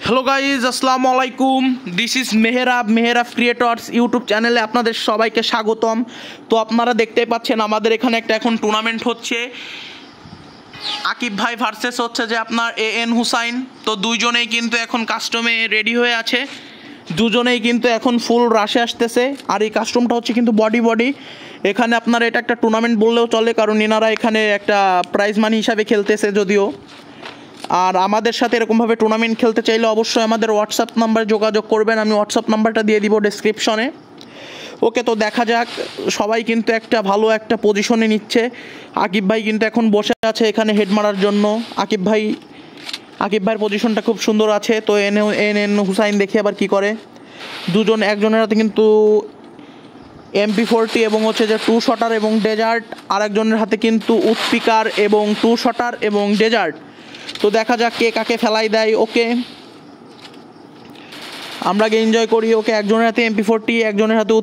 Hello guys, আসসালামু আলাইকুম। This is Mehrab creators YouTube চ্যানেলে আপনাদের সবাইকে স্বাগতম। তো আপনারা দেখতেই পাচ্ছেন আমাদের এখানে একটা এখন টুর্নামেন্ট হচ্ছে, আকিব ভাই ভার্সেস হচ্ছে যে আপনার AN হুসাইন। তো দুইজনেই কিন্তু এখন কাস্টমে রেডি হয়ে আছে, দুজনেই কিন্তু এখন ফুল রাশে আসতেছে। আর এই কাস্টমটা হচ্ছে কিন্তু বডি। এখানে আপনার এটা একটা টুর্নামেন্ট বললেও চলে, কারণ এনারা এখানে একটা প্রাইজ মানি হিসাবে খেলতেছে যদিও। আর আমাদের সাথে এরকমভাবে টুর্নামেন্ট খেলতে চাইলে অবশ্যই আমাদের হোয়াটসঅ্যাপ নাম্বারে যোগাযোগ করবেন, আমি হোয়াটসঅ্যাপ নাম্বারটা দিয়ে দিব ডেসক্রিপশনে। ওকে, তো দেখা যাক। সবাই কিন্তু একটা ভালো একটা পজিশনে নিচ্ছে। আকিব ভাই কিন্তু এখন বসে আছে এখানে হেড মারার জন্য। আকিব ভাইয়ের পজিশনটা খুব সুন্দর আছে। তো এন হুসাইন দেখি আবার কি করে। একজনের হাতে কিন্তু MP40 এবং হচ্ছে যে 2 শটার এবং ডেজার্ট, আর একজনের হাতে কিন্তু উৎপিকার এবং 2 শটার এবং ডেজার্ট। তো দেখা যাক কে কাকে ফেলাই দেয়। ওকে, আমরা আগে এনজয় করি। ওকে, একজনের হাতে MP40, একজনের হাতে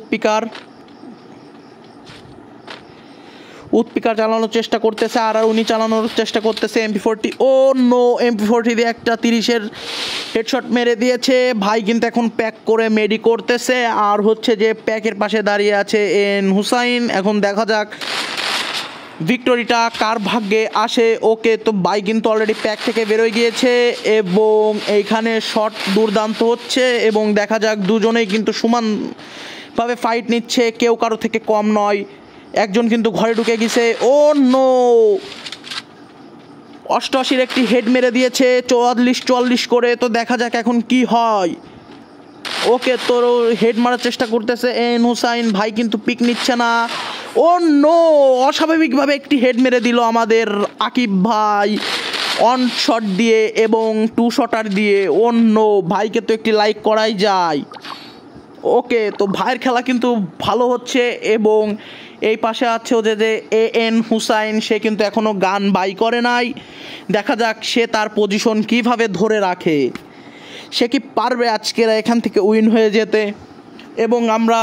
উৎপিকার চালানোর চেষ্টা করতেছে, আর উনি চালানোর চেষ্টা করতেছে MP40। ও নো, MP40 দিয়ে একটা 30-এর হেডশট মেরে দিয়েছে। ভাই কিন্তু এখন প্যাক করে মেডি করতেছে, আর হচ্ছে যে প্যাকের পাশে দাঁড়িয়ে আছে এন হুসাইন। এখন দেখা যাক ভিক্টোরিটা কার ভাগ্যে আসে। ওকে, তো ভাই কিন্তু অলরেডি প্যাক থেকে বেরোয় গিয়েছে এবং এইখানে শট দুর্দান্ত হচ্ছে এবং দেখা যাক দুজনেই কিন্তু সমানভাবে ফাইট নিচ্ছে, কেউ কারো থেকে কম নয়। একজন কিন্তু ঘরে ঢুকে গেছে। ও নো, 88-র একটি হেড মেরে দিয়েছে 44 করে। তো দেখা যাক এখন কি হয়। ওকে, তোর হেড মারার চেষ্টা করতেছে এন হুসাইন, ভাই কিন্তু পিক নিচ্ছে না। ও নো, অস্বাভাবিকভাবে একটি হেড মেরে দিল আমাদের আকিব ভাই অন শট দিয়ে এবং 2 শটার দিয়ে। ও নো, ভাইকে তো একটি লাইক করাই যায়। ওকে, তো ভাইয়ের খেলা কিন্তু ভালো হচ্ছে এবং এই পাশে আছে যে AN হুসাইন, সে কিন্তু এখনও গান বাই করে নাই। দেখা যাক সে তার পজিশন কিভাবে ধরে রাখে, সে কি পারবে আজকের এখান থেকে উইন হয়ে যেতে, এবং আমরা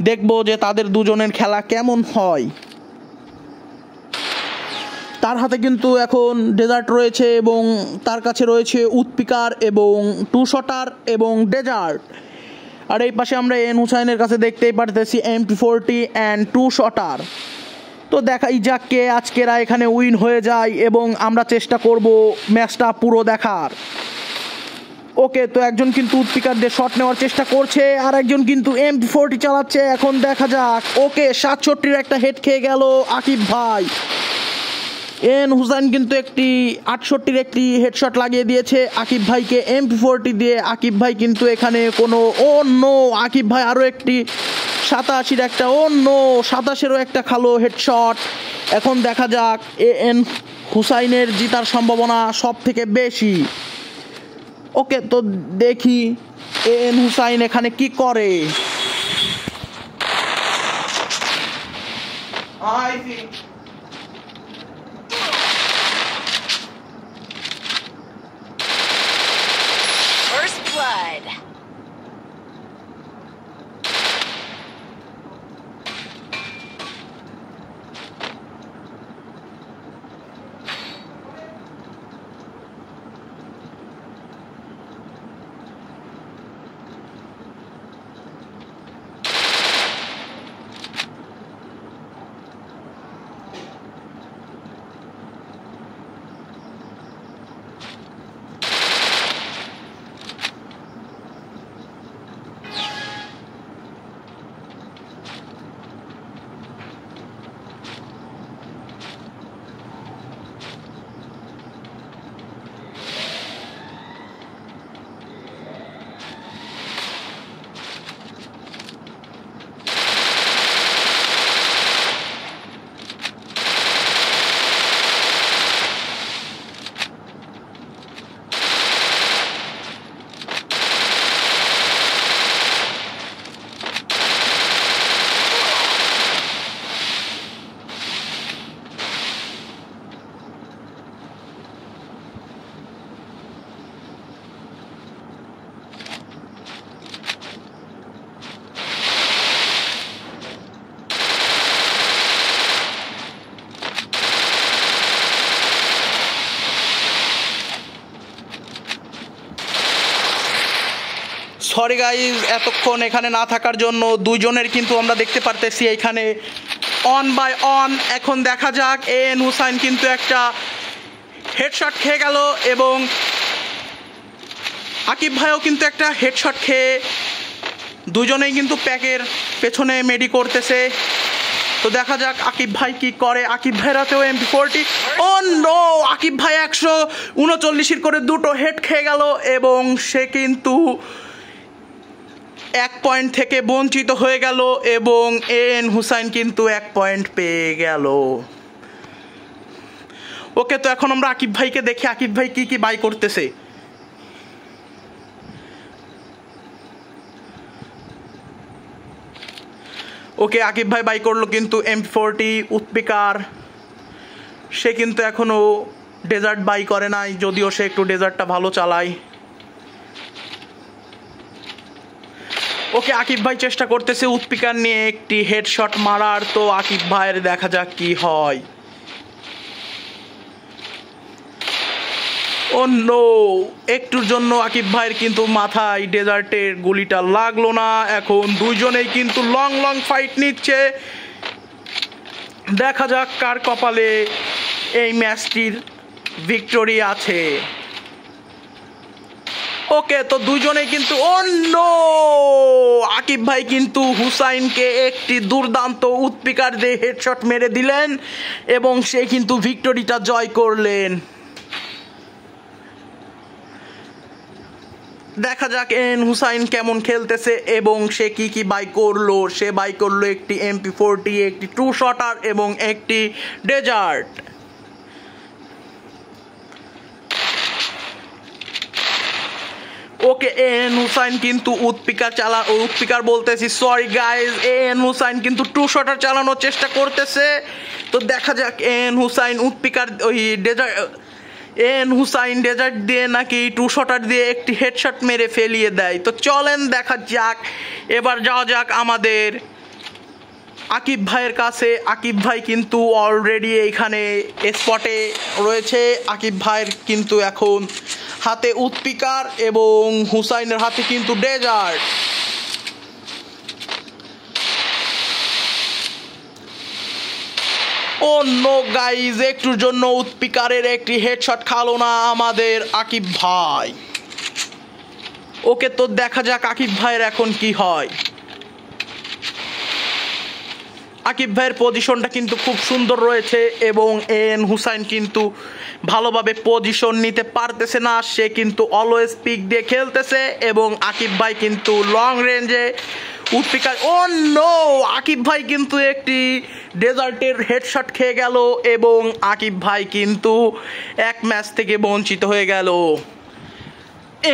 দেখব যে তাদের দুজনের খেলা কেমন হয়। তার হাতে কিন্তু এখন ডেজার্ট রয়েছে এবং তার কাছে রয়েছে উৎপিকার এবং 2 শটার এবং ডেজার্ট। আর এই পাশে আমরা এন হুসাইনের কাছে দেখতেই পারতেছি MP40 অ্যান্ড 2 শটার। তো দেখাই যাক কে আজকেরা এখানে উইন হয়ে যায় এবং আমরা চেষ্টা করব ম্যাচটা পুরো দেখার। ওকে, তো একজন কিন্তু উৎপিকার দিয়ে শট নেওয়ার চেষ্টা করছে, আর একজন কিন্তু MP40 চালাচ্ছে। এখন দেখা যাক। ওকে, 67-র একটা হেড খেয়ে গেল আকিব ভাই। এন হুসাইন কিন্তু একটি 68-র একটি হেডশট লাগিয়ে দিয়েছে আকিব ভাইকে MP40 দিয়ে। আকিব ভাই কিন্তু এখানে কোনো, ও নো, আকিব ভাই আরও একটি 87-র একটা, ও নো, 27-এরও একটা খালো হেডশট। এখন দেখা যাক এন হুসাইনের জিতার সম্ভাবনা সব থেকে বেশি। ওকে, তো দেখি এন হুসাইন এখানে কি করে। First blood. সরি গাইজ এতক্ষণ এখানে না থাকার জন্য দুইজনের কিন্তু আমরা দেখতে পারতেছি এখানে অন বাই অন। এখন দেখা যাক এন হুসাইন কিন্তু একটা হেডশট খেয়ে গেল এবং আকিব ভাইও কিন্তু একটা হেডশট খেয়ে দুজনেই কিন্তু প্যাকের পেছনে মেডি করতেছে। তো দেখা যাক আকিব ভাই কি করে। আকিব ভাইয়ের হাতেও MP40। ও নো, আকিব ভাই 139 করে দুটো হেড খেয়ে গেল এবং সে কিন্তু 1 পয়েন্ট থেকে বঞ্চিত হয়ে গেল এবং এন হুসাইন কিন্তু 1 পয়েন্ট পেয়ে গেল। ওকে, তো এখন আমরা আকিব ভাইকে দেখি আকিব ভাই কি কি বাই করতেছে। ওকে, আকিব ভাই বাই করলো কিন্তু MP40 উৎপিকার। সে কিন্তু এখনো ডেজার্ট বাই করে নাই, যদিও সে একটু ডেজার্টটা ভালো চালায়। ওকে, আকিব ভাই চেষ্টা করতেছে উৎপিকার নিয়ে একটি হেডশট মারার। তো আকিব ভাইয়ের দেখা যাক কি হয়। ও নো, একটুর জন্য আকিব ভাইয়ের কিন্তু মাথায় ডেজার্টের গুলিটা লাগলো না। এখন দুইজনেই কিন্তু লং লং ফাইট নিচ্ছে। দেখা যাক কার কপালে এই ম্যাচটির ভিক্টোরি আছে। ওকে, তো দুইজনেই কিন্তু ও নো, আকিব ভাই কিন্তু হুসাইনকে একটি দুর্দান্ত উৎপিকার দিয়ে হেডশট মেরে দিলেন এবং সে কিন্তু ভিক্টোরিটা জয় করলেন। দেখা যাক এন হুসাইন কেমন খেলতেছে এবং সে কি কি বাই করলো। সে বাই করলো একটি MP40, একটি টু শটার এবং একটি ডেজার্ট। ওকে, এন হুসাইন কিন্তু উৎপিকার বলতেছি, সরি গাইজ, এন হুসাইন কিন্তু টু শটার চালানোর চেষ্টা করতেছে। তো দেখা যাক এন হুসাইন উৎপিকার ডেজার্ট দিয়ে নাকি টু শটার দিয়ে একটি হেডশট মেরে ফেলিয়ে দেয়। তো চলেন দেখা যাক। এবার যাওয়া যাক আমাদের আকিব ভাইয়ের কাছে। আকিব ভাই কিন্তু অলরেডি এইখানে স্পটে রয়েছে। আকিব ভাইয়ের কিন্তু এখন হাতে উৎপিকার এবং হুসাইনের হাতে কিন্তু ডেজার্ট। ও নো গাইজ, একটুর জন্য উৎপিকারের একটি হেডশট খালো না আমাদের আকিব ভাই। ওকে, তো দেখা যাক আকিব ভাইয়ের এখন কি হয়। আকিব ভাইয়ের পজিশনটা কিন্তু খুব সুন্দর রয়েছে এবং এন হুসাইন কিন্তু ভালোভাবে পজিশন নিতে পারতেছে না। সে কিন্তু অলওয়েজ পিক দিয়ে খেলতেছে এবং আকিব ভাই কিন্তু লং রেঞ্জে উৎপিকার। ও নো, আকিব ভাই কিন্তু একটি ডেজার্টের হেডশট খেয়ে গেল এবং আকিব ভাই কিন্তু এক ম্যাচ থেকে বঞ্চিত হয়ে গেল।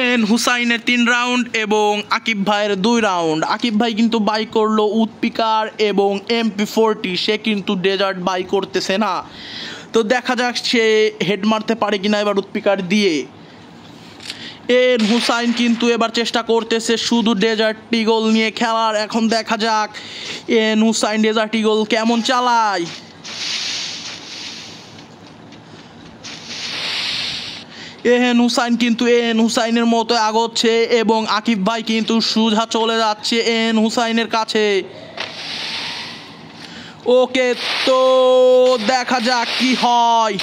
এন হুসাইনের 3 রাউন্ড এবং আকিব ভাইয়ের 2 রাউন্ড। আকিব ভাই কিন্তু বাই করলো উৎপিকার এবং MP40। সে কিন্তু ডেজার্ট বাই করতেছে না। তো দেখা যাক সে হেড মারতে পারে কিনা এবার উৎপিকার দিয়ে। এন হুসাইন কিন্তু এবার চেষ্টা করতেছে শুধু ডেজার্ট ইগল নিয়ে খেলার। এখন দেখা যাক এন হুসাইন ডেজার্ট ইগল কেমন চালায়। এন হুসাইনের মতো আগোচ্ছে এবং আকিব ভাই কিন্তু সোজা চলে যাচ্ছে এন হুসাইনের কাছে। ওকে, তো দেখা যাক কি হয়।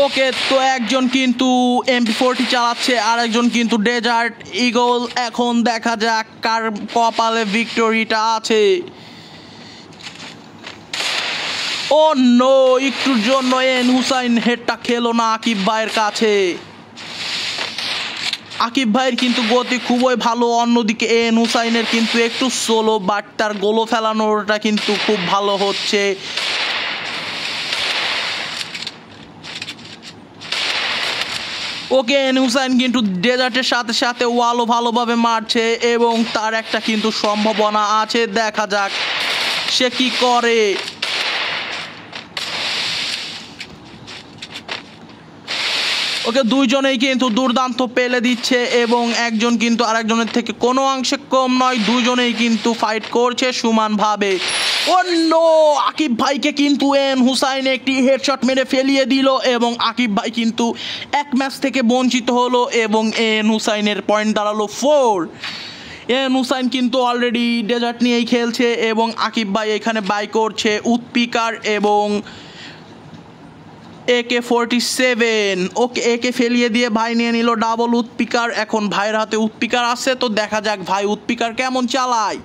ওকে, তো একজন কিন্তু MP40 চালাচ্ছে আর একজন কিন্তু ডেজার্ট ইগল। এখন দেখা যাক কার কপালে ভিক্টোরিটা আছে। ও নো, একটুর জন্য এন হুসাইন হেডটা খেলো না আকিব ভাইয়ের কাছে। আকিব ভাইয়ের কিন্তু গতি খুবই ভালো, অন্যদিকে এন হুসাইনের কিন্তু একটু স্লো, বাট তার গোল ফেলানোটা কিন্তু খুব ভালো হচ্ছে। ওকে, এন হুসাইন কিন্তু ডেজার্টের সাথে সাথে ওয়ালও ভালোভাবে মারছে এবং তার একটা কিন্তু সম্ভাবনা আছে। দেখা যাক সে কি করে। ওকে, দুইজনেই কিন্তু দুর্দান্ত পেলে দিচ্ছে এবং একজন কিন্তু আরেকজনের থেকে কোনো অংশে কম নয়। দুইজনেই কিন্তু ফাইট করছে সমানভাবে। অন্য আকিব ভাইকে কিন্তু এন হুসাইন একটি হেডশট মেরে ফেলিয়ে দিল এবং আকিব ভাই কিন্তু এক ম্যাচ থেকে বঞ্চিত হলো এবং এন হুসাইনের পয়েন্ট দাঁড়ালো 4। এন হুসাইন কিন্তু অলরেডি ডেজার্ট নিয়েই খেলছে এবং আকিব ভাই এখানে বাই করছে উৎপিকার এবং AK-47। ওকে একে ফেলিয়ে দিয়ে ভাই নিয়ে নিল ডাবল উৎপিকার। এখন ভাইয়ের হাতে উৎপিকার আছে, তো দেখা যাক ভাই উৎপিকার কেমন চালায়।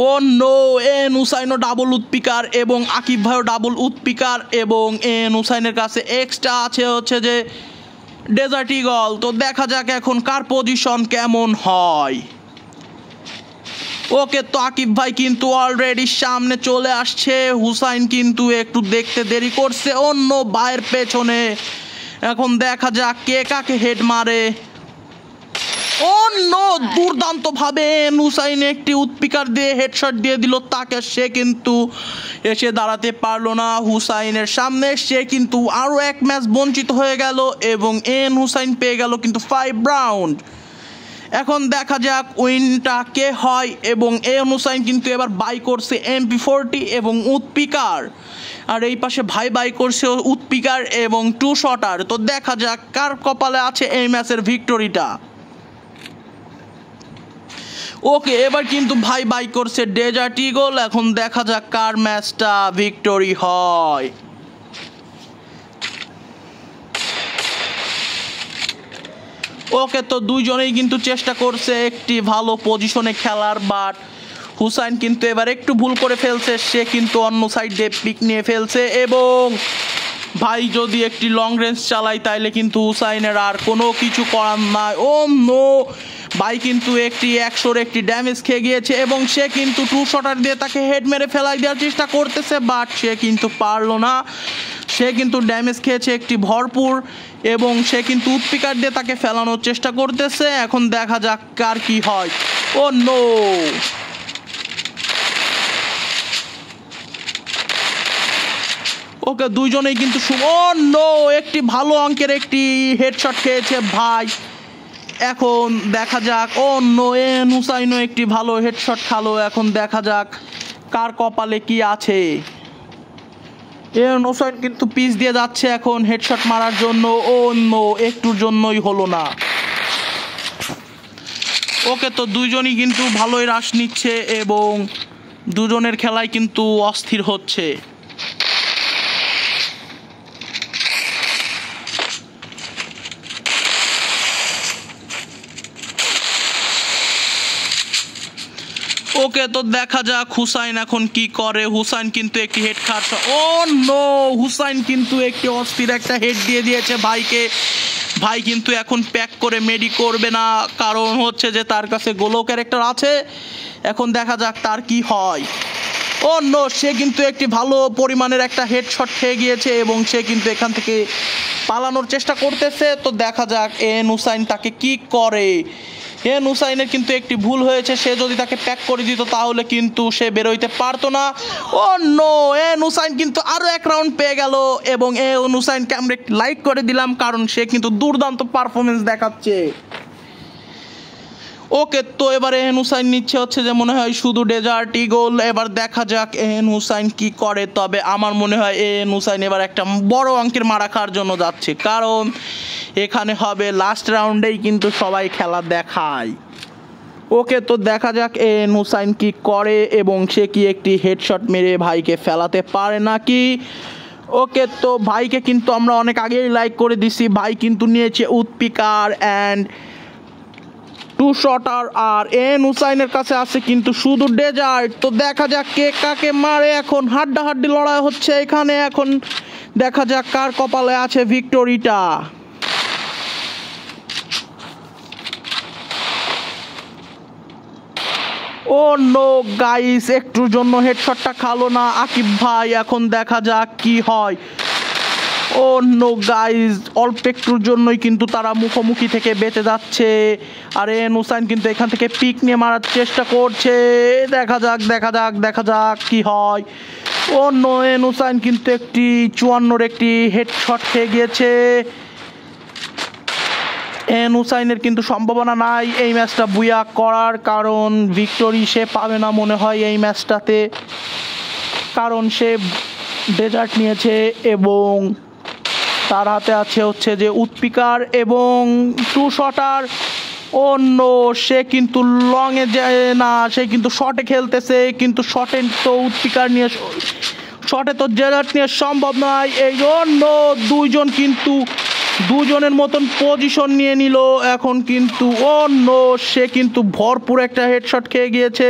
ও নো, এন হুসাইনও ডাবল উৎপিকার এবং আকিব ভাইও ডাবল উৎপিকার এবং এন হুসাইনের কাছে এক্সট্রা আছে হচ্ছে যে ডেজার্ট ঈগল। তো দেখা যাক এখন কার পজিশন কেমন হয়। ওকে, তো আকিব ভাই কিন্তু অলরেডি সামনে চলে আসছে, হুসাইন কিন্তু একটু দেখতে দেরি করছে অন্য ভাইয়ের পেছনে। এখন দেখা যাক কে কাকে হেড মারে। অন্য দুর্দান্ত ভাবে হুসাইন একটি উৎপিকার দিয়ে হেডশট দিয়ে দিল তাকে, সে কিন্তু এসে দাঁড়াতে পারলো না হুসাইনের সামনে। সে কিন্তু আরও এক ম্যাচ বঞ্চিত হয়ে গেল এবং এন হুসাইন পেয়ে গেল কিন্তু 5 রাউন্ড। এখন দেখা যাক উইনটা কে হয় এবং এন হুসাইন কিন্তু এবার বাই করছে MP40 এবং উৎপিকার, আর এই পাশে ভাই বাই করছে উৎপিকার এবং 2 শটার। তো দেখা যাক কার কপালে আছে এই ম্যাচের ভিক্টোরিটা। ওকে, এবার কিন্তু ভাই বাই করছে ডেজার্ট ঈগল। এখন দেখা যাক কার ম্যাচটা ভিক্টোরি হয়। ওকে, তো দুইজনেই কিন্তু চেষ্টা করছে একটি ভালো পজিশনে খেলার, বাট হুসাইন কিন্তু এবার একটু ভুল করে ফেলছে। সে কিন্তু অন্য সাইডে পিক নিয়ে ফেলছে এবং ভাই যদি একটি লং রেঞ্জ চালায় তাইলে কিন্তু হুসাইনের আর কোনো কিছু করার নাই। ও নো, ভাই কিন্তু একটি 100-র একটি ড্যামেজ খেয়ে গিয়েছে এবং সে কিন্তু 2 শটার দিয়ে তাকে হেড মেরে ফেলাই দেওয়ার চেষ্টা করতেছে, বাট সে কিন্তু পারলো না। সে কিন্তু ড্যামেজ খেয়েছে একটি ভরপুর এবং সে কিন্তু উৎপিকার দিয়ে তাকে ফেলানোর চেষ্টা করতেছে। এখন দেখা যাক কার কি হয়। ও নো, ওকে দুইজনেই কিন্তু নো, একটি ভালো অঙ্কের একটি হেডশট খেয়েছে ভাই। এখন দেখা যাক নো, এন হুসাইনও একটি ভালো হেডশট খালো। এখন দেখা যাক কার কপালে কি আছে। এন হুসাইন কিন্তু পিচ দিয়ে যাচ্ছে এখন হেডশট মারার জন্য। নো, একটুর জন্যই হলো না। ওকে, তো দুইজনই কিন্তু ভালোই রাশ নিচ্ছে এবং দুজনের খেলায় কিন্তু অস্থির হচ্ছে। ওকে, তো দেখা যাক হুসাইন এখন কি করে। হুসাইন কিন্তু একটি হেড খাচ্ছে। নো, হুসাইন কিন্তু একটি অস্থির একটা হেড দিয়ে দিয়েছে ভাইকে। ভাই কিন্তু এখন প্যাক করে মেডি করবে না, কারণ হচ্ছে যে তার কাছে গোলো ক্যারেক্টার আছে। এখন দেখা যাক তার কি হয়। নো, সে কিন্তু একটি ভালো পরিমাণের একটা হেডশট খেয়ে গিয়েছে এবং সে কিন্তু এখান থেকে পালানোর চেষ্টা করতেছে। তো দেখা যাক এন হুসাইন তাকে কি করে। এন হুসাইনের কিন্তু একটি ভুল হয়েছে, সে যদি তাকে প্যাক করে দিত তাহলে কিন্তু সে বেরোইতে পারতো না। নো, এন হুসাইন কিন্তু আরও 1 রাউন্ড পেয়ে গেল এবং এন হুসাইনকে আমরা একটি লাইক করে দিলাম, কারণ সে কিন্তু দুর্দান্ত পারফরমেন্স দেখাচ্ছে। ওকে, তো এবারে এন হুসাইন নিচ্ছে হচ্ছে যে মনে হয় শুধু ডেজার্ট ঈগল। এবার দেখা যাক এন হুসাইন কি করে। তবে আমার মনে হয় এন হুসাইন এবার একটা বড় অঙ্কের মারা খাওয়ার জন্য যাচ্ছে, কারণ এখানে হবে লাস্ট রাউন্ডেই কিন্তু সবাই খেলা দেখায়। ওকে, তো দেখা যাক এন হুসাইন কি করে এবং সে কি একটি হেডশট মেরে ভাইকে ফেলাতে পারে নাকি। ওকে, তো ভাইকে কিন্তু আমরা অনেক আগেই লাইক করে দিছি। ভাই কিন্তু নিয়েছে উৎপিকার অ্যান্ড 2 শটার, আর এন হুসাইনের কাছে আছে কিন্তু শুধু ডেজার্ট। তো দেখা যাক কে কাকে মারে। এখন হাড্ডাহাড্ডি লড়াই হচ্ছে এখানে। এখন দেখা যাক কার কপালে আছে ভিক্টোরিটা। নো গাইস, একটুর জন্য হেডশটটা খালো না আকিব ভাই। এখন দেখা যাক কি হয়। নো গাইস, অল্প একটুর জন্যই কিন্তু তারা মুখোমুখি থেকে বেঁচে যাচ্ছে। আর এন হুসাইন কিন্তু এখান থেকে পিক নিয়ে মারার চেষ্টা করছে। দেখা যাক দেখা যাক দেখা যাক কি হয়। নো, এন হুসাইন কিন্তু একটি 54-র একটি হেডশট খেয়ে গিয়েছে এন হুসাইনের কিন্তু সম্ভাবনা নাই এই ম্যাচটা বুয়া করার, কারণ ভিক্টরি সে পাবে না মনে হয় এই ম্যাচটাতে, কারণ সে ডেজার্ট নিয়েছে এবং তার হাতে আছে হচ্ছে যে উৎপিকার এবং টু শটার। অন্য সে কিন্তু লংয়ে যায় না, সে কিন্তু শটে খেলতেছে, কিন্তু শটে তো উৎপিকার নিয়ে, শটে তো ডেজার্ট নিয়ে সম্ভব নয়। এই অন্য দুজনের মতন পজিশন নিয়ে নিল এখন, কিন্তু অন্য সে কিন্তু ভরপুর একটা হেডশট খেয়ে গিয়েছে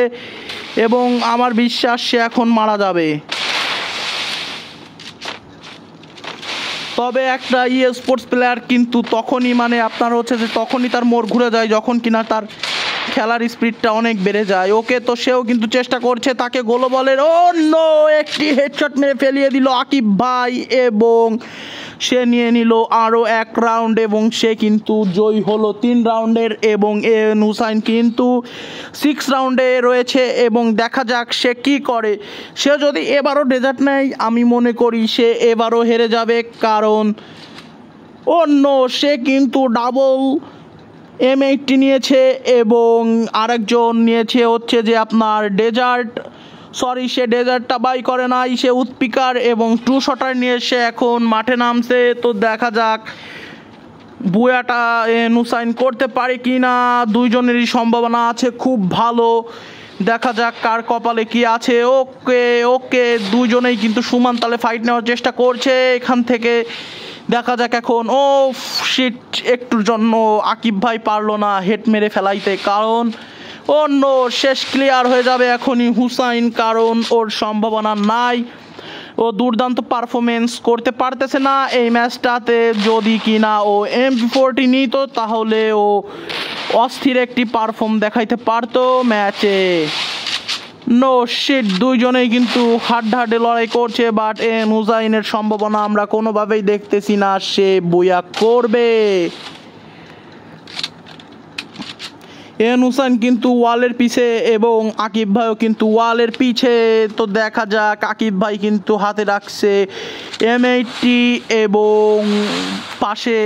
এবং আমার বিশ্বাস সে এখন মারা যাবে। তবে একটা স্পোর্টস প্লেয়ার কিন্তু তখনই মানে আপনার হচ্ছে যে তখনই তার মোড় ঘুরে যায় যখন কিনা তার খেলার স্পিডটা অনেক বেড়ে যায়। ওকে, তো সেও কিন্তু চেষ্টা করছে তাকে গোল বলের অন্য একটি হেডশট মেরে ফেলিয়ে দিল আকিব ভাই এবং সে নিয়ে নিল আরও এক রাউন্ড এবং সে কিন্তু জয়ী হলো 3 রাউন্ডের এবং এন হুসাইন কিন্তু 6 রাউন্ডে রয়েছে এবং দেখা যাক সে কি করে। সে যদি এবারও ডেজার্ট নেয় আমি মনে করি সে এবারও হেরে যাবে, কারণ অন্য সে কিন্তু ডাবল M80 নিয়েছে এবং আরেকজন নিয়েছে হচ্ছে যে আপনার ডেজার্ট, সরি সে ডেজার্টটা বাই করে নাই, সে উৎপিকার এবং টু শটার নিয়ে সে এখন মাঠে নামছে। তো দেখা যাক বুয়াটা এন হুসাইন করতে পারে কি না, দুইজনেরই সম্ভাবনা আছে খুব ভালো, দেখা যাক কার কপালে কি আছে। ওকে ওকে, দুইজনেই কিন্তু সমান তালে ফাইট নেওয়ার চেষ্টা করছে এখান থেকে, দেখা যাক এখন। ও শিট, একটুর জন্য আকিব ভাই পারলো না হেড মেরে ফেলাইতে, কারণ অন্য শেষ ক্লিয়ার হয়ে যাবে এখনই হুসাইন, কারণ ওর সম্ভাবনা নাই, ও দুর্দান্ত পারফরমেন্স করতে পারতেছে না এই ম্যাচটাতে। যদি কিনা ও MP40 নিত তাহলে ও অস্থির একটি পারফর্ম দেখাইতে পারতো ম্যাচে। নো শিট, দুইজনেই কিন্তু হাড্ডাহাড্ডি লড়াই করছে, বাট এন হুসাইনের সম্ভাবনা আমরা কোনোভাবেই দেখতেছি না সে বুয়া করবে। এন হুসাইন কিন্তু ওয়ালের পিছে এবং আকিব ভাইও কিন্তু ওয়ালের পিছে। তো দেখা যাক, আকিব ভাই কিন্তু হাতে রাখছে M80 এবং পাশে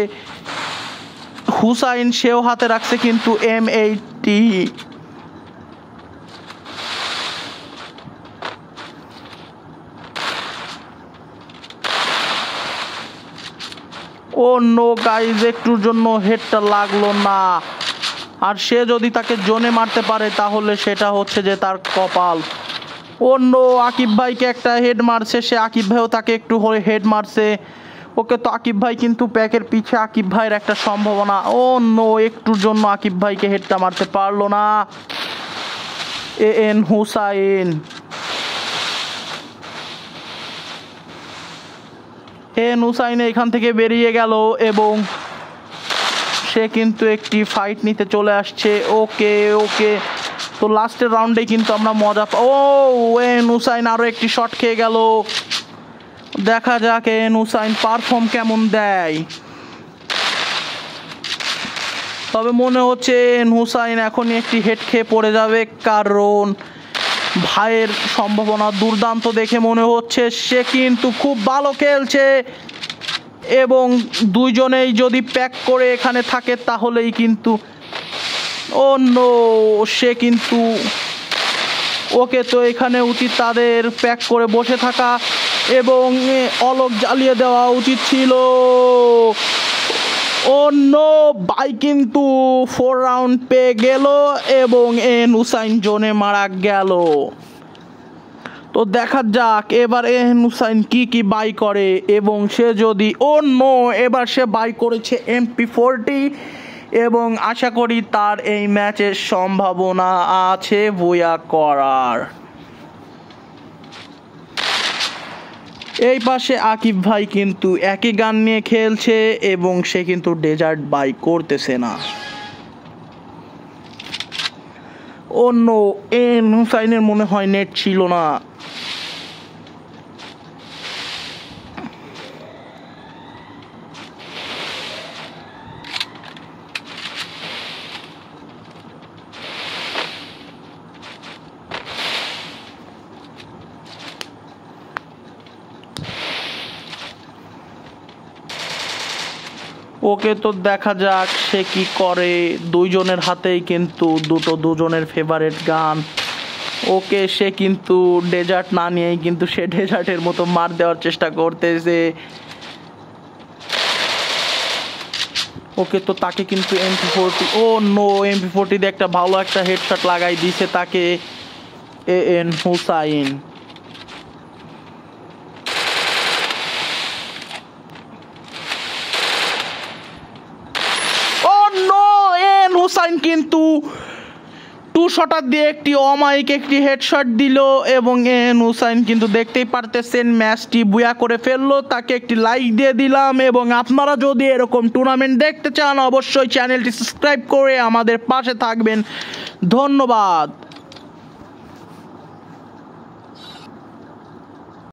হুসাইন সেও হাতে রাখছে কিন্তু M80। ও নো গাইজ, একটুর জন্য হেডটা লাগলো না, আর সে যদি তাকে জোনে মারতে পারে তাহলে সেটা হচ্ছে যে তার কপাল। অন্য আকিব ভাইকে একটা হেড মারছে সে, আকিব ভাইও তাকে একটু হেড মারছে। ওকে, তো আকিব ভাই কিন্তু প্যাকের পিছে, আকিব ভাইয়ের একটা সম্ভাবনা। অন্য একটুর জন্য আকিব ভাইকে হেডটা মারতে পারলো না এন হুসাইন। এন হুসাইন এখান থেকে বেরিয়ে গেল এবং সে কিন্তু একটি ফাইট নিতে চলে আসছে। ওকে ওকে, তো লাস্টের রাউন্ডে কিন্তু আমরা মজা এন হুসাইন আরও একটি শট খেয়ে গেল, দেখা যাক এন হুসাইন পারফর্ম কেমন দেয়। তবে মনে হচ্ছে এন হুসাইন এখনই একটি হেড খেয়ে পড়ে যাবে, কারণ ভাইয়ের সম্ভাবনা দুর্দান্ত দেখে মনে হচ্ছে, সে কিন্তু খুব ভালো খেলছে এবং দুইজনেই যদি প্যাক করে এখানে থাকে তাহলেই কিন্তু অন্য সে কিন্তু ওকে, তো এখানে উচিত তাদের প্যাক করে বসে থাকা এবং অলক জ্বালিয়ে দেওয়া উচিত ছিল। অন্য ভাই কিন্তু 4 রাউন্ড পেয়ে গেল এবং এন হুসাইন জোনে মারা গেল। তো দেখা যাক এবার এন হুসাইন কি বাই করে এবং সে যদি এবার সে বাই করেছে MP40 এবং আশা করি তার এই ম্যাচের সম্ভাবনা আছে বুয়া করার। এই পাশে আকিব ভাই কিন্তু একই গান নিয়ে খেলছে এবং সে কিন্তু ডেজার্ট বাই করতেছে না। অন্য এন হুসাইনের মনে হয় নেট ছিল না। ওকে, তো দেখা যাক সে কি করে। দুইজনের হাতেই কিন্তু দুজনের ফেভারিট গান। ওকে, সে কিন্তু ডেজার্ট না নিয়েই কিন্তু সে ডেজার্টের মতো মার দেওয়ার চেষ্টা করতেছে। ওকে, তো তাকে কিন্তু MP40, ও নো, MP40 দিয়ে একটা ভালো একটা হেডশট লাগাই দিছে তাকে AN Hussain. Oh no, AN Hussain কিন্তু 2 শটার দিয়ে একটি অমায়িক একটি হেডশট দিল এবং AN হুসাইন কিন্তু দেখতেই পারতেছেন ম্যাচটি বুয়া করে ফেললো। তাকে একটি লাইক দিয়ে দিলাম এবং আপনারা যদি এরকম টুর্নামেন্ট দেখতে চান অবশ্যই চ্যানেলটি সাবস্ক্রাইব করে আমাদের পাশে থাকবেন। ধন্যবাদ।